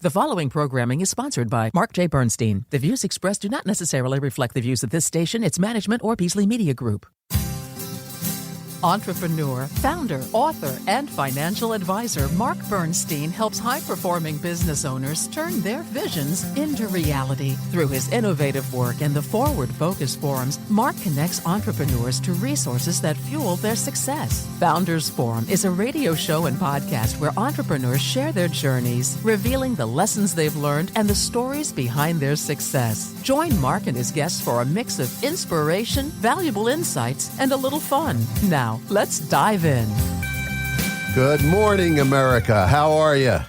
The following programming is sponsored by Mark J. Bernstein. The views expressed do not necessarily reflect the views of this station, its management, or Beasley Media Group. Entrepreneur, founder, author, and financial advisor Mark Bernstein helps high-performing business owners turn their visions into reality. Through his innovative work and the Forward Focus Forums, Mark connects entrepreneurs to resources that fuel their success. Founders Forum is a radio show and podcast where entrepreneurs share their journeys, revealing the lessons they've learned and the stories behind their success. Join Mark and his guests for a mix of inspiration, valuable insights, and a little fun. Now, let's dive in. Good morning, America. How are you?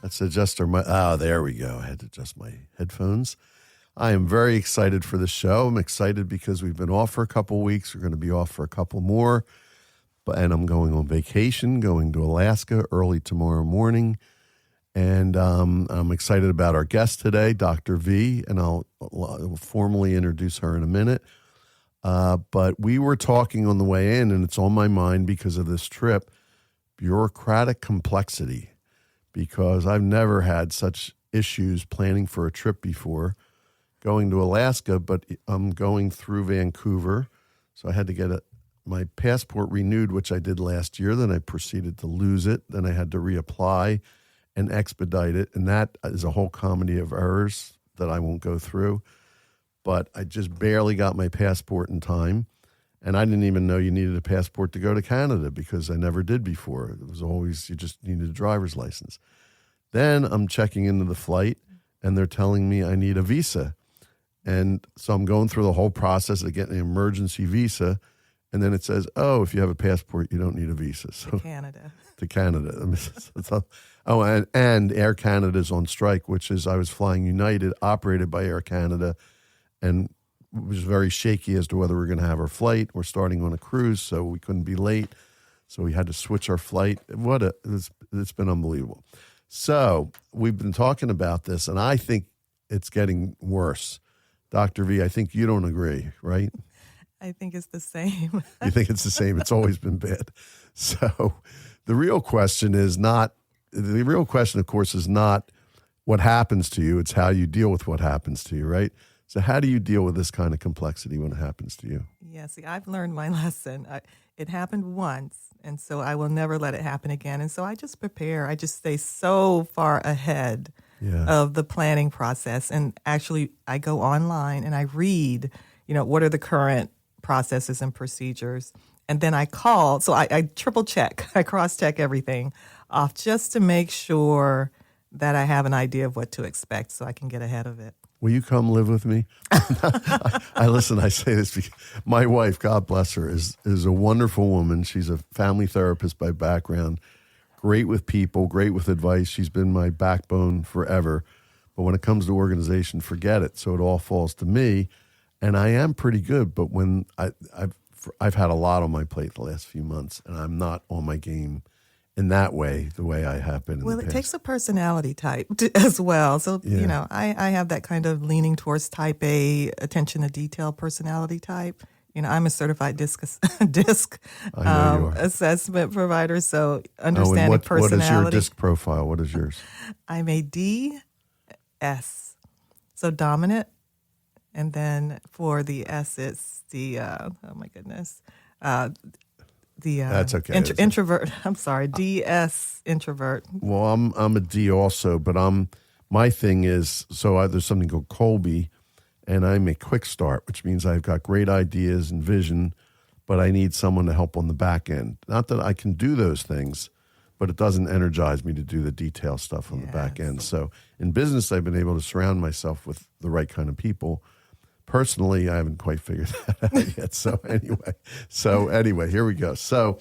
Let's adjust our there we go. I had to adjust my headphones. I am very excited for the show. I'm excited because we've been off for a couple weeks. We're going to be off for a couple more. And I'm going on vacation, going to Alaska early tomorrow morning. And I'm excited about our guest today, Dr. V, and I'll formally introduce her in a minute. But we were talking on the way in, and it's on my mind because of this trip, bureaucratic complexity, because I've never had such issues planning for a trip before, going to Alaska, but I'm going through Vancouver. So I had to get my passport renewed, which I did last year. Then I proceeded to lose it. Then I had to reapply and expedite it. And that is a whole comedy of errors that I won't go through. But I just barely got my passport in time. And I didn't even know you needed a passport to go to Canada because I never did before. It was always, you just needed a driver's license. Then I'm checking into the flight and they're telling me I need a visa. And so I'm going through the whole process of getting an emergency visa. And then it says, oh, if you have a passport, you don't need a visa. So to Canada. To Canada. And Air Canada's on strike, which is I was flying United, operated by Air Canada, and it was very shaky as to whether we're going to have our flight. We're starting on a cruise, so we couldn't be late. So we had to switch our flight. It's been unbelievable. So we've been talking about this, and I think it's getting worse. Dr. V, I think you don't agree, right? I think it's the same. You think it's the same? It's always been bad. So the real question, of course, is not what happens to you. It's how you deal with what happens to you, right? So how do you deal with this kind of complexity when it happens to you? Yeah, see, I've learned my lesson. It happened once, and so I will never let it happen again. And so I just prepare. I just stay so far ahead of the planning process. And actually, I go online and I read, what are the current processes and procedures. And then I call. So I triple check. I cross-check everything off just to make sure that I have an idea of what to expect so I can get ahead of it. Will you come live with me? I say this because my wife, God bless her, is a wonderful woman. She's a family therapist by background, great with people, great with advice. She's been my backbone forever. But when it comes to organization, forget it. So it all falls to me. And I am pretty good, but when I've had a lot on my plate the last few months, and I'm not on my game in that way, the way I have been in the past. It takes a personality type as well. So, I have that kind of leaning towards type A, attention to detail personality type. I'm a certified DISC assessment provider, so understanding personality. What is your DISC profile? What is yours? I'm a DS, so dominant. And then for the S, it's the, that's okay. Introvert. I'm sorry, DS introvert. Well, I'm a D also, but my thing is, there's something called Colby, and I'm a quick start, which means I've got great ideas and vision, but I need someone to help on the back end. Not that I can do those things, but it doesn't energize me to do the detail stuff on the back end. So in business, I've been able to surround myself with the right kind of people. Personally, I haven't quite figured that out yet. So anyway, here we go. So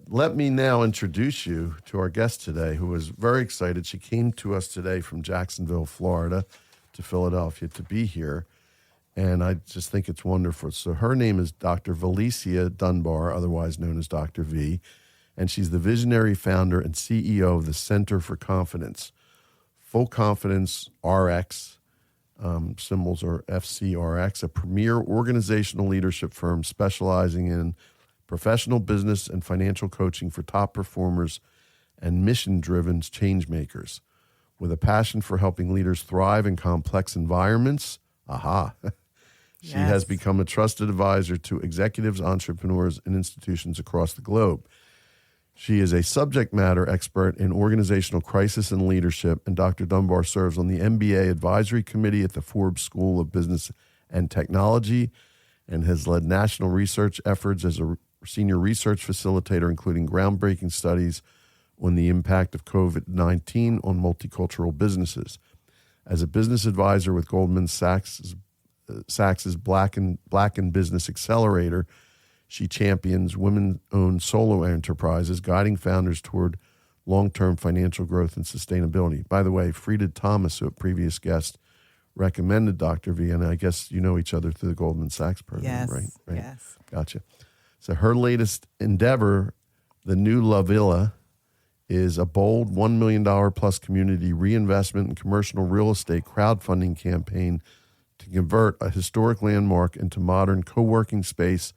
let me now introduce you to our guest today, who is very excited. She came to us today from Jacksonville, Florida, to Philadelphia to be here. And I just think it's wonderful. So her name is Dr. Valecia Dunbar, otherwise known as Dr. V. And she's the visionary founder and CEO of the Center for Confidence, Full Confidence RX. Symbols are FCRX, a premier organizational leadership firm specializing in professional business and financial coaching for top performers and mission-driven change makers. With a passion for helping leaders thrive in complex environments, she has become a trusted advisor to executives, entrepreneurs, and institutions across the globe. She is a subject matter expert in organizational crisis and leadership, and Dr. Dunbar serves on the MBA Advisory Committee at the Forbes School of Business and Technology and has led national research efforts as a senior research facilitator, including groundbreaking studies on the impact of COVID-19 on multicultural businesses. As a business advisor with Goldman Sachs's Black and Business Accelerator, she champions women-owned solo enterprises, guiding founders toward long-term financial growth and sustainability. By the way, Frida Thomas, a previous guest, recommended Dr. V, and I guess you know each other through the Goldman Sachs program, right? Yes. Gotcha. So her latest endeavor, the new La Villa, is a bold $1 million plus community reinvestment and commercial real estate crowdfunding campaign to convert a historic landmark into modern co-working space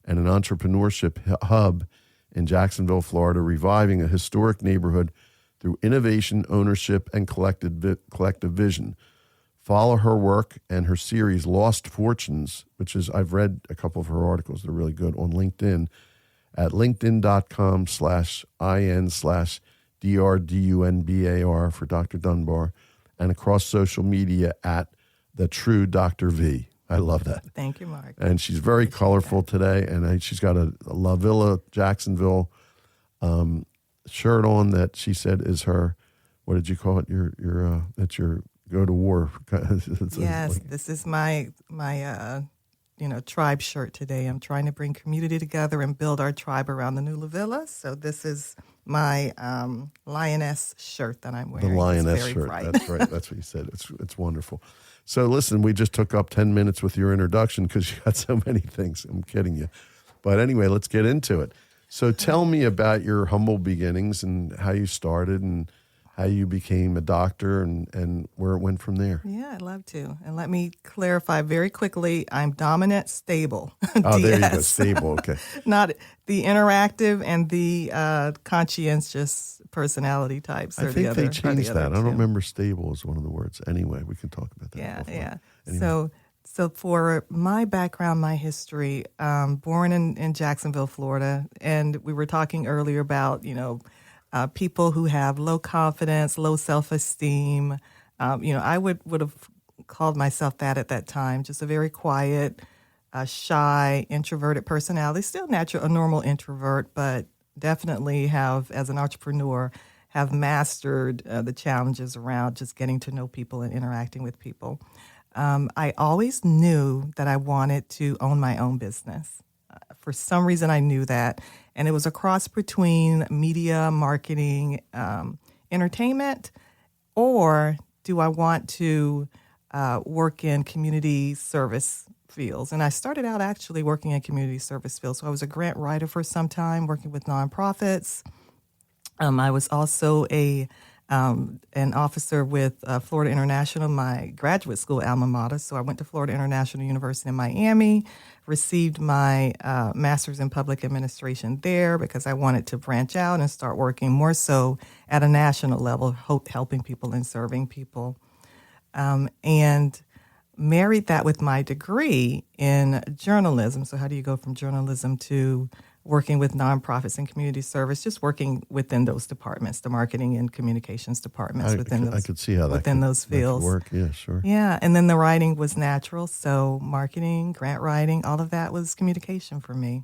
and an entrepreneurship hub in Jacksonville, Florida, reviving a historic neighborhood through innovation, ownership, and collective vision. Follow her work and her series Lost Fortunes, which is, I've read a couple of her articles. They're really good, on LinkedIn at linkedin.com/in/DRDUNBAR for Dr. Dunbar, and across social media at The True Dr. V. I love that. Thank you, Mark. And she's very colorful today, and she's got a La Villa Jacksonville shirt on that she said is her, what did you call it? That's your go to war. Yes, this is my tribe shirt today. I'm trying to bring community together and build our tribe around the new La Villa. So this is my lioness shirt that I'm wearing. The lioness shirt. Bright. That's right. That's what you said. It's wonderful. So listen, we just took up 10 minutes with your introduction because you got so many things. I'm kidding you. But anyway, let's get into it. So tell me about your humble beginnings and how you started and how you became a doctor and where it went from there. Yeah, I'd love to. And let me clarify very quickly, I'm dominant, stable. Oh, DS. there you go, stable, okay. Not the interactive and the conscientious personality types. I think they changed that. I don't remember stable as one of the words. Anyway, we can talk about that. Yeah. Anyway. So for my background, my history, born in Jacksonville, Florida, and we were talking earlier about, people who have low confidence, low self-esteem. I would have called myself that at that time, just a very quiet, shy, introverted personality. Still a normal introvert, but definitely have, as an entrepreneur, have mastered the challenges around just getting to know people and interacting with people. I always knew that I wanted to own my own business. For some reason, I knew that. And it was a cross between media, marketing, entertainment, or do I want to work in community service fields? And I started out actually working in community service fields. So I was a grant writer for some time, working with nonprofits. I was also an officer with Florida International, my graduate school alma mater. So I went to Florida International University in Miami, received my master's in public administration there because I wanted to branch out and start working more so at a national level, helping people and serving people. And married that with my degree in journalism. So how do you go from journalism to working with nonprofits and community service, just working within those departments, the marketing and communications departments I could see how that within those fields. That could work. Yeah, sure. Yeah, and then the writing was natural. So marketing, grant writing, all of that was communication for me.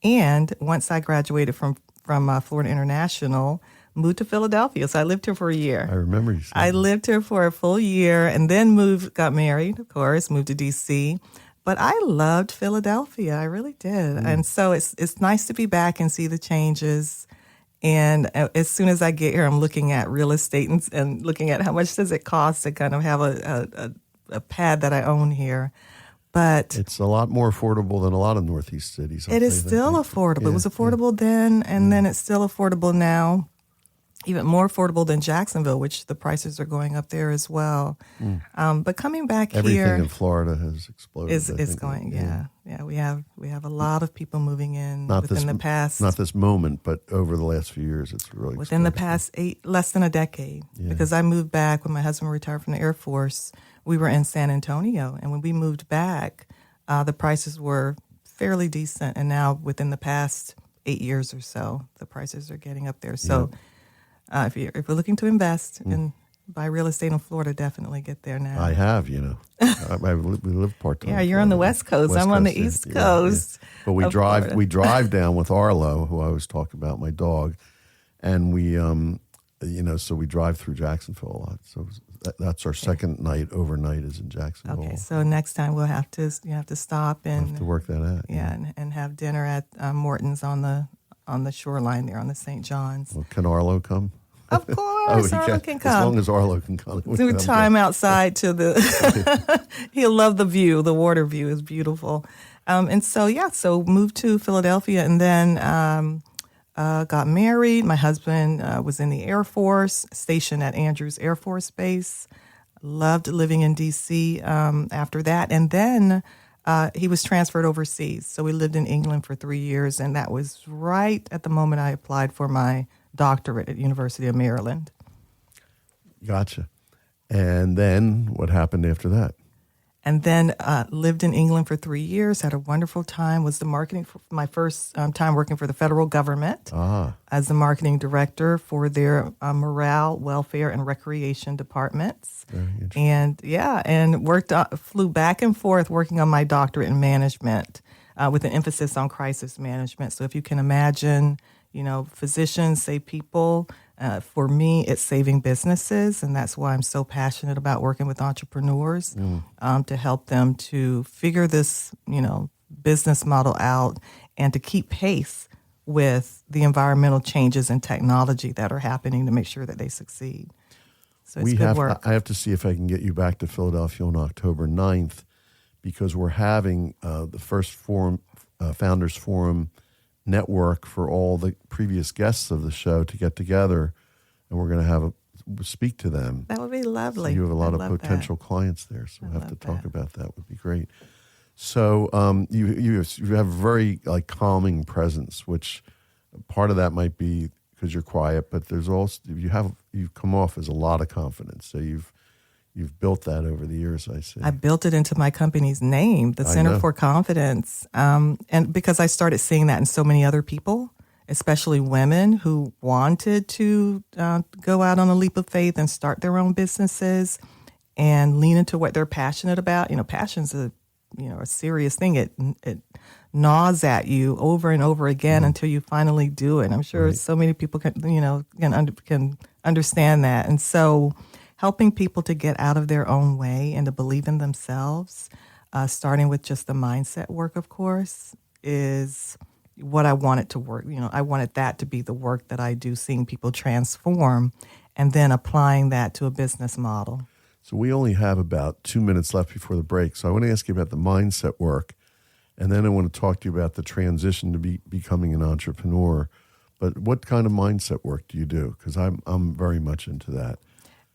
And once I graduated from Florida International, moved to Philadelphia. So I lived here for a year. I remember you saying I lived here for a full year and then got married, of course, moved to D.C., but I loved Philadelphia. I really did. And so it's nice to be back and see the changes. And as soon as I get here, I'm looking at real estate and looking at how much does it cost to kind of have a pad that I own here. But it's a lot more affordable than a lot of Northeast cities. It is still affordable. Yeah, it was affordable then, and then it's still affordable now. even more affordable than Jacksonville, which the prices are going up there as well. But coming back Everything here, in Florida has exploded. is going. Yeah. We have a lot of people moving in Not within this, the past. not this moment, but over the last few years, it's really Within the exploded. past less than a decade. Yeah. Because I moved back when my husband retired from the Air Force. We were in San Antonio, and when we moved back, the prices were fairly decent. And now, within the past 8 years or so, the prices are getting up there. So, if you're looking to invest and buy real estate in Florida, definitely get there now. I have, we live part time. Yeah, you're on the West Coast. I'm on the East Coast. Yeah. But we drive down with Arlo, who I always talk about, my dog, and we so we drive through Jacksonville a lot. So that's our second night overnight is in Jacksonville. Okay, so next time you have to stop and have to work that out. and have dinner at Morton's on the shoreline there on the St. John's. Well, can Arlo come? Of course, Arlo can come. As long as Arlo can come. Do time outside to the. He'll love the view. The water view is beautiful, and so moved to Philadelphia, and then got married. My husband was in the Air Force, stationed at Andrews Air Force Base. Loved living in D.C. After that, and then he was transferred overseas. So we lived in England for 3 years, and that was right at the moment I applied for my doctorate at University of Maryland. Gotcha. And then what happened after that? And then lived in England for 3 years, had a wonderful time, was the marketing for my first time working for the federal government as the marketing director for their morale, welfare, and recreation departments. And flew back and forth working on my doctorate in management with an emphasis on crisis management. So if you can imagine, physicians save people. For me, it's saving businesses, and that's why I'm so passionate about working with entrepreneurs to help them to figure this, business model out and to keep pace with the environmental changes and technology that are happening to make sure that they succeed. So it's good work. I have to see if I can get you back to Philadelphia on October 9th because we're having the first Founders Forum network for all the previous guests of the show to get together, and we're going to speak to them. That would be lovely. So you have a lot of potential clients there, so we'll have to talk about that. Would be great. So you have a very calming presence, which part of that might be because you're quiet, but there's also you've come off as a lot of confidence. So you've built that over the years, I see. I built it into my company's name, the Center for Confidence. And because I started seeing that in so many other people, especially women who wanted to go out on a leap of faith and start their own businesses and lean into what they're passionate about. Passion's a serious thing. It gnaws at you over and over again until you finally do it. I'm sure so many people can understand that. And so helping people to get out of their own way and to believe in themselves, starting with just the mindset work, of course, is what I wanted to work. I wanted that to be the work that I do, seeing people transform and then applying that to a business model. So we only have about 2 minutes left before the break. So I want to ask you about the mindset work, and then I want to talk to you about the transition to becoming an entrepreneur. But what kind of mindset work do you do? Because I'm very much into that.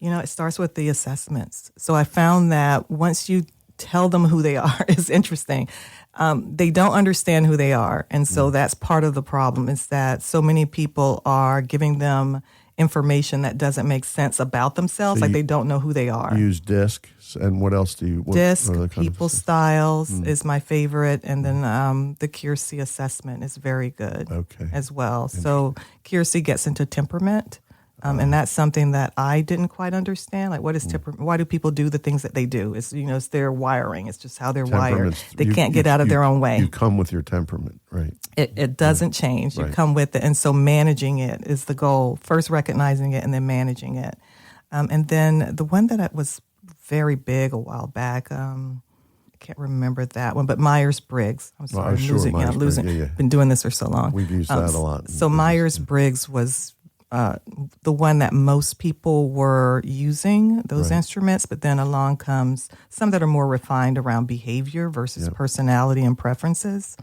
It starts with the assessments. So I found that once you tell them who they are, it's interesting. They don't understand who they are. And so that's part of the problem is that so many people are giving them information that doesn't make sense about themselves, so they don't know who they are. You use DISC, and what else do you? DISC, people styles is my favorite, and then the Keirsey assessment is very good as well. So Keirsey gets into temperament. And that's something that I didn't quite understand. Like, what is temperament? Why do people do the things that they do? It's it's their wiring. It's just how they're wired. They can't get out of their own way. You come with your temperament, right? It doesn't change. You come with it, and so managing it is the goal. First recognizing it, and then managing it. And then the one that was very big a while back. I can't remember that one, but Myers-Briggs. I'm sorry, I'm losing. Myers-Briggs. Been doing this for so long. We've used that a lot. So Myers-Briggs was the one that most people were using, those instruments, but then along comes some that are more refined around behavior versus personality and preferences.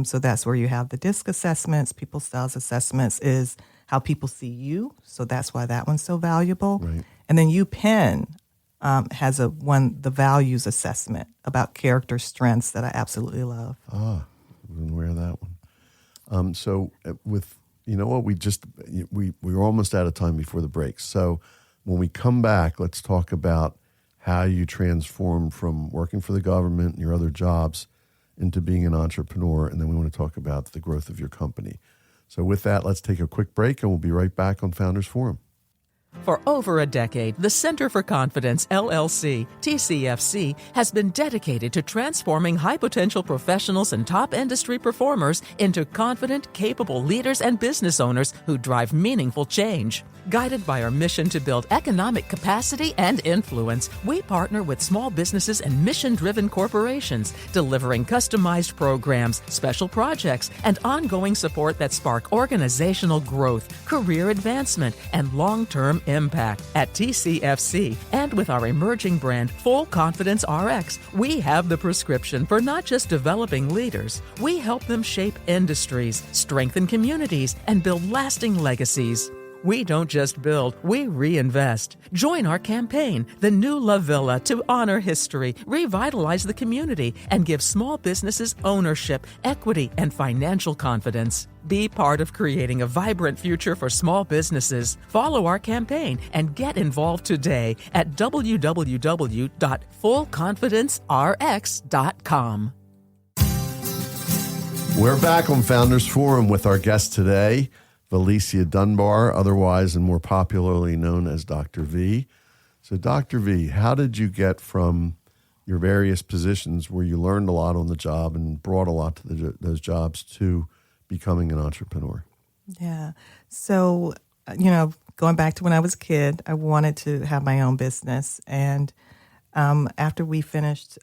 So that's where you have the DISC assessments, people styles assessments is how people see you. So that's why that one's so valuable. Right. And then UPenn has the values assessment about character strengths that I absolutely love. I'm going to wear that one. So with, you know what, we were almost out of time before the break. So when we come back, let's talk about how you transform from working for the government and your other jobs into being an entrepreneur. And then we want to talk about the growth of your company. So with that, let's take a quick break and we'll be right back on Founders Forum. For over a decade, the Center for Confidence, LLC, TCFC, has been dedicated to transforming high-potential professionals and top industry performers into confident, capable leaders and business owners who drive meaningful change. Guided by our mission to build economic capacity and influence, we partner with small businesses and mission-driven corporations, delivering customized programs, special projects, and ongoing support that spark organizational growth, career advancement, and long-term impact. At TCFC, and with our emerging brand, Full Confidence RX, we have the prescription for not just developing leaders. We help them shape industries, strengthen communities, and build lasting legacies. We don't just build, we reinvest. Join our campaign, The New La Villa, to honor history, revitalize the community, and give small businesses ownership, equity, and financial confidence. Be part of creating a vibrant future for small businesses. Follow our campaign and get involved today at www.fullconfidencerx.com. We're back on Founders Forum with our guest today, Valecia Dunbar, otherwise and more popularly known as Dr. V. So Dr. V, how did you get from your various positions where you learned a lot on the job and brought a lot to those jobs to becoming an entrepreneur? Yeah. So, going back to when I was a kid, I wanted to have my own business. And after we finished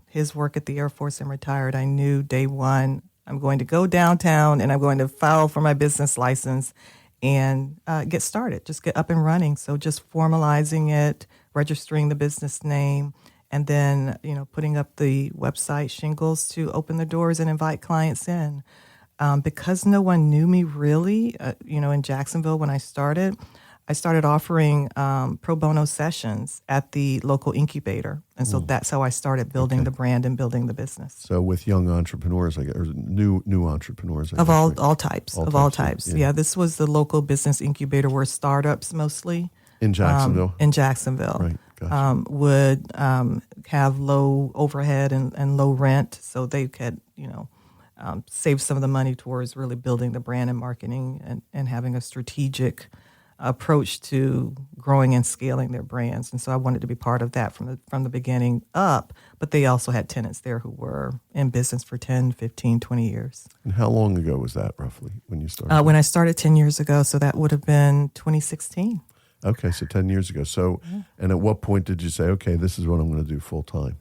his work at the Air Force and retired, I knew day one, I'm going to go downtown and I'm going to file for my business license and get started, just get up and running. So just formalizing it, registering the business name, and then, putting up the website shingles to open the doors and invite clients in. Because no one knew me really, in Jacksonville when I started offering pro bono sessions at the local incubator. And so that's how I started building the brand and building the business. So with young entrepreneurs, I guess, or new entrepreneurs. Of all types. All types. Yeah, this was the local business incubator where startups mostly. In Jacksonville? Right. Gotcha. Would have low overhead and low rent, so they could, save some of the money towards really building the brand and marketing and having a strategic approach to growing and scaling their brands. And so I wanted to be part of that from the beginning up, but they also had tenants there who were in business for 10, 15, 20 years. And how long ago was that roughly when you started? When I started 10 years ago, so that would have been 2016. Okay, so 10 years ago. So, and at what point did you say, okay, this is what I'm going to do full time?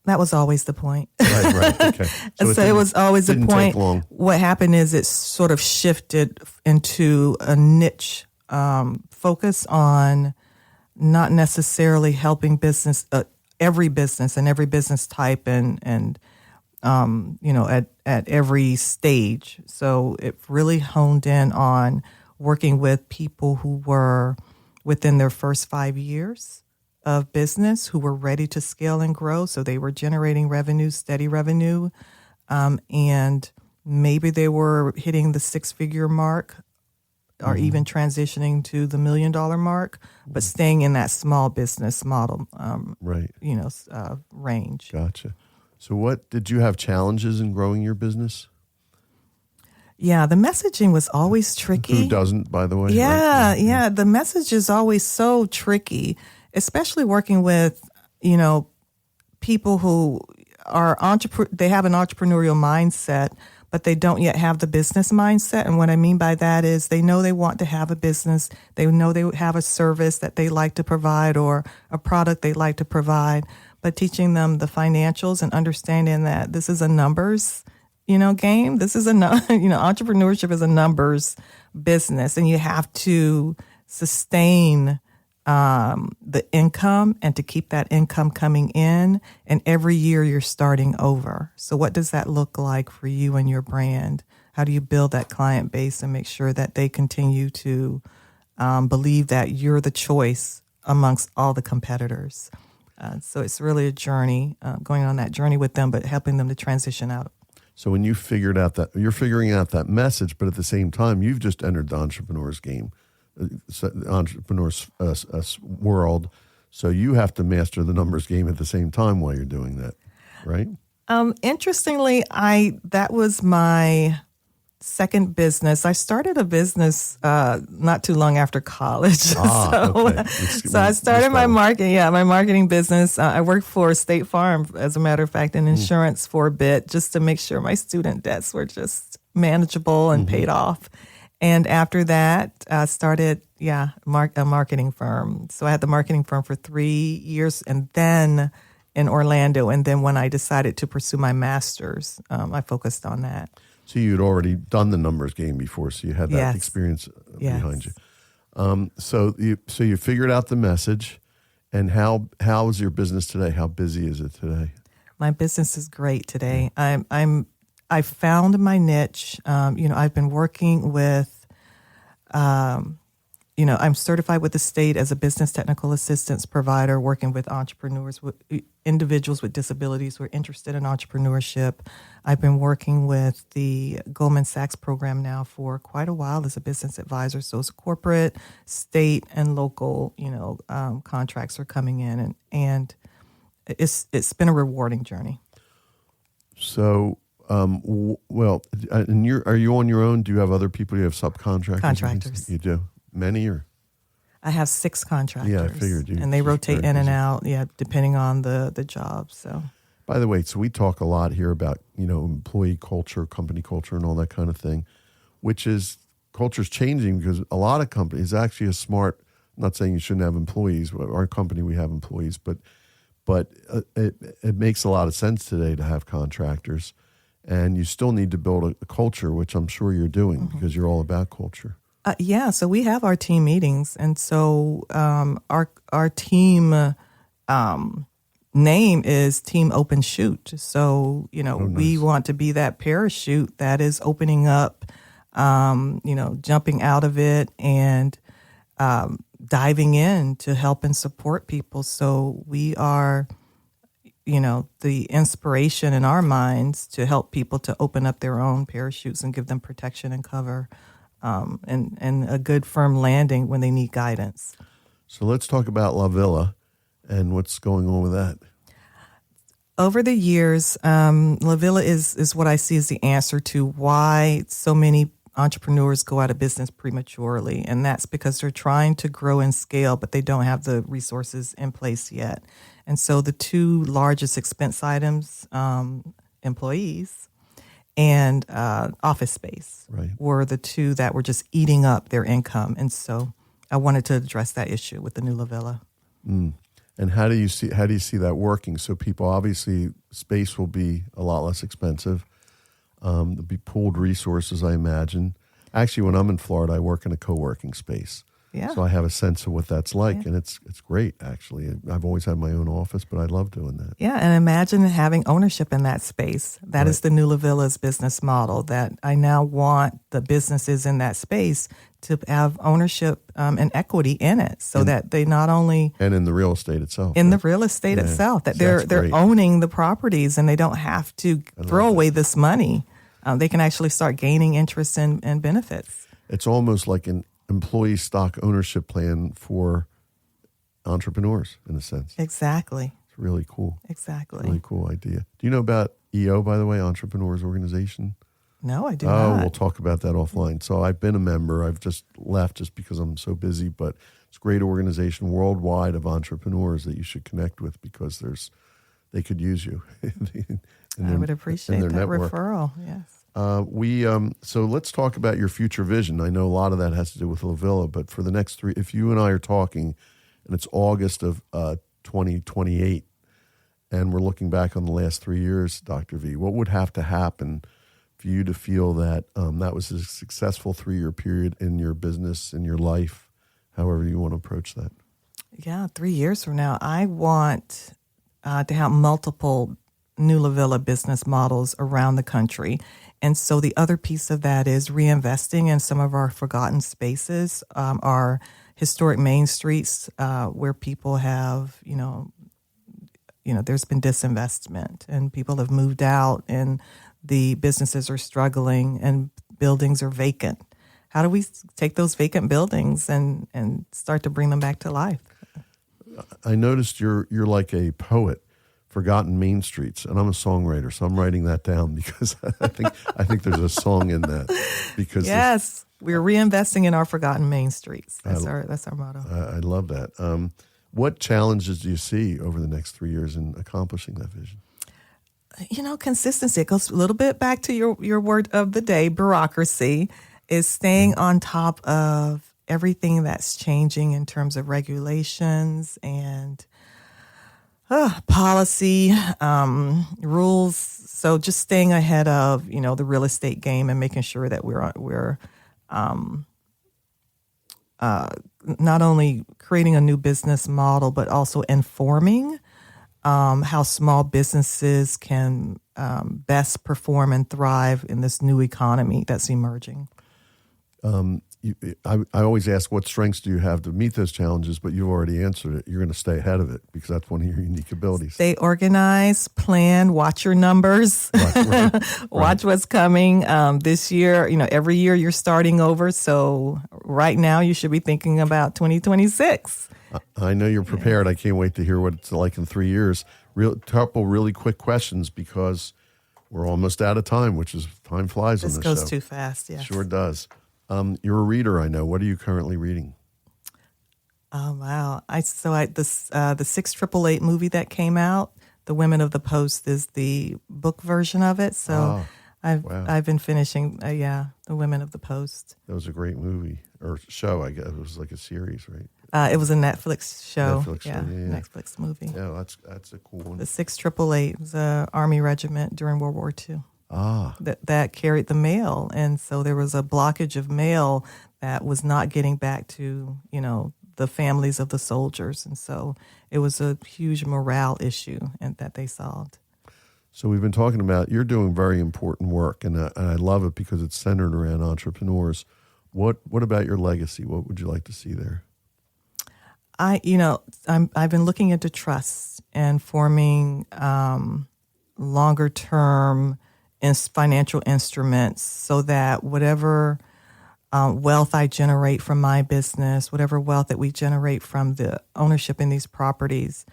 That was always the point. Right, okay. So it was always the point. Take long. What happened is it sort of shifted into a niche focus on not necessarily helping every business and every business type and at every stage. So it really honed in on working with people who were within their first 5 years of business, who were ready to scale and grow. So they were generating revenue, steady revenue, and maybe they were hitting the 6-figure mark or even transitioning to the $1 million mark, but staying in that small business model, range. Gotcha. So what, did you have challenges in growing your business? Yeah, the messaging was always tricky. Who doesn't, by the way? Yeah, right? yeah. The message is always so tricky, especially working with, people who are they have an entrepreneurial mindset, but they don't yet have the business mindset. And what I mean by that is they know they want to have a business. They know they have a service that they like to provide or a product they like to provide, but teaching them the financials and understanding that this is a numbers, game. This is entrepreneurship is a numbers business, and you have to sustain the income and to keep that income coming in. And every year you're starting over. So what does that look like for you and your brand? How do you build that client base and make sure that they continue to believe that you're the choice amongst all the competitors? So it's really a journey, going on that journey with them, but helping them to transition out. So when you figured out that you're figuring out that message, but at the same time, you've just entered the entrepreneur's game, entrepreneur's world. So you have to master the numbers game at the same time while you're doing that, right? Interestingly, that was my second business. I started a business not too long after college. So I started my marketing business. I worked for State Farm, as a matter of fact, in insurance for a bit, just to make sure my student debts were just manageable and paid off. And after that, I started a marketing firm. So I had the marketing firm for 3 years, and then in Orlando. And then when I decided to pursue my master's, I focused on that. So you'd already done the numbers game before, so you had that experience behind you. So you figured out the message, and how is your business today? How busy is it today? My business is great today. I found my niche. I've been working with, I'm certified with the state as a business technical assistance provider, working with entrepreneurs, individuals with disabilities who are interested in entrepreneurship. I've been working with the Goldman Sachs program now for quite a while as a business advisor. So it's corporate, state, and local, contracts are coming in, and it's been a rewarding journey. So, and are you on your own? Do you have other people? You have subcontractors? Contractors. You do? Many or? I have 6 contractors. Yeah, I figured you. And they rotate in and out, depending on the job. So. By the way, so we talk a lot here about, employee culture, company culture, and all that kind of thing, which is, culture's changing because a lot of companies actually are smart. I'm not saying you shouldn't have employees. Our company, we have employees, but it makes a lot of sense today to have contractors. And you still need to build a culture, which I'm sure you're doing because you're all about culture. So we have our team meetings, and so our team name is Team Open Shoot. So nice. We want to be that parachute that is opening up, jumping out of it and diving in to help and support people. So we are, the inspiration in our minds to help people to open up their own parachutes and give them protection and cover. And a good firm landing when they need guidance. So let's talk about La Villa and what's going on with that. Over the years, La Villa is what I see as the answer to why so many entrepreneurs go out of business prematurely. And that's because they're trying to grow and scale, but they don't have the resources in place yet. And so the 2 largest expense items, employees and office space were the 2 that were just eating up their income. And so I wanted to address that issue with the new La Villa. And how do you see that working? So people, obviously, space will be a lot less expensive. There'll be pooled resources, I imagine. Actually, when I'm in Florida, I work in a co-working space. Yeah. So I have a sense of what that's like, and it's great, actually. I've always had my own office, but I love doing that. Yeah, and imagine having ownership in that space. That is the new La Villa's business model, that I now want the businesses in that space to have ownership and equity in it, so that they not only... And in the real estate itself. In the real estate itself, that they're owning the properties, and they don't have to throw away this money. They can actually start gaining interest and benefits. It's almost like an employee stock ownership plan for entrepreneurs, in a sense. Exactly. It's really cool. Exactly. It's a really cool idea. Do you know about EO, by the way, Entrepreneurs Organization? No, I do not. We'll talk about that offline. So I've been a member. I've just left just because I'm so busy, but it's a great organization worldwide of entrepreneurs that you should connect with because they could use you. I would appreciate that network. Referral, yes. So let's talk about your future vision. I know a lot of that has to do with La Villa, but for the next 3, if you and I are talking, and it's August of 2028, and we're looking back on the last 3 years, Dr. V, what would have to happen for you to feel that that was a successful 3-year period in your business, in your life, however you want to approach that? Yeah, 3 years from now, I want to have multiple new La Villa business models around the country. And so the other piece of that is reinvesting in some of our forgotten spaces, our historic main streets where people have, there's been disinvestment and people have moved out and the businesses are struggling and buildings are vacant. How do we take those vacant buildings and start to bring them back to life? I noticed you're like a poet, forgotten main streets, and I'm a songwriter, so I'm writing that down because I think there's a song in that. Because yes, we're reinvesting in our forgotten main streets. That's our motto. I love that. What challenges do you see over the next 3 years in accomplishing that vision? Consistency. It goes a little bit back to your word of the day, bureaucracy, is staying on top of everything that's changing in terms of regulations and policy, rules. So just staying ahead of, the real estate game and making sure that we're not only creating a new business model, but also informing how small businesses can best perform and thrive in this new economy that's emerging. I always ask, what strengths do you have to meet those challenges? But you've already answered it. You're going to stay ahead of it because that's one of your unique abilities. Stay organized, plan, watch your numbers, watch what's coming this year. Every year you're starting over. So right now you should be thinking about 2026. I know you're prepared. I can't wait to hear what it's like in 3 years. Couple really quick questions because we're almost out of time, which is time flies on this show. This goes too fast, yes. Sure does. You're a reader, I know. What are you currently reading? Oh, wow. The 688 movie that came out, The Women of the Post, is the book version of it. So I've been finishing, The Women of the Post. That was a great movie or show, I guess. It was like a series, right? It was a Netflix show. Yeah. Netflix movie. Yeah, that's a cool one. The 688 was an Army regiment during World War II. That carried the mail. And so there was a blockage of mail that was not getting back to, the families of the soldiers. And so it was a huge morale issue that they solved. So we've been talking about, you're doing very important work, and I love it because it's centered around entrepreneurs. What about your legacy? What would you like to see there? I've been looking into trusts and forming longer term financial instruments so that whatever wealth I generate from my business, whatever wealth that we generate from the ownership in these properties,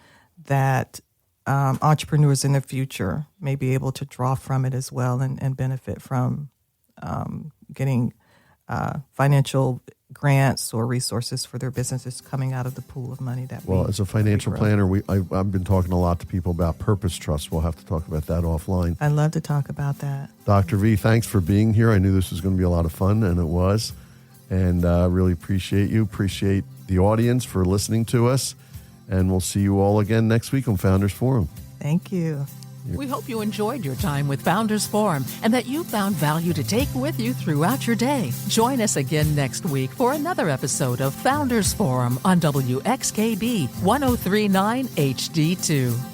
that entrepreneurs in the future may be able to draw from it as well and benefit from getting financial grants or resources for their businesses coming out of the pool of money that as a financial planner, I've been talking a lot to people about purpose trusts. We'll have to talk about that offline. I'd love to talk about that. Dr. V, thanks for being here. I knew this was going to be a lot of fun, and it was. And really appreciate you. Appreciate the audience for listening to us. And we'll see you all again next week on Founders Forum. Thank you. We hope you enjoyed your time with Founders Forum and that you found value to take with you throughout your day. Join us again next week for another episode of Founders Forum on WXKB 1039 HD2.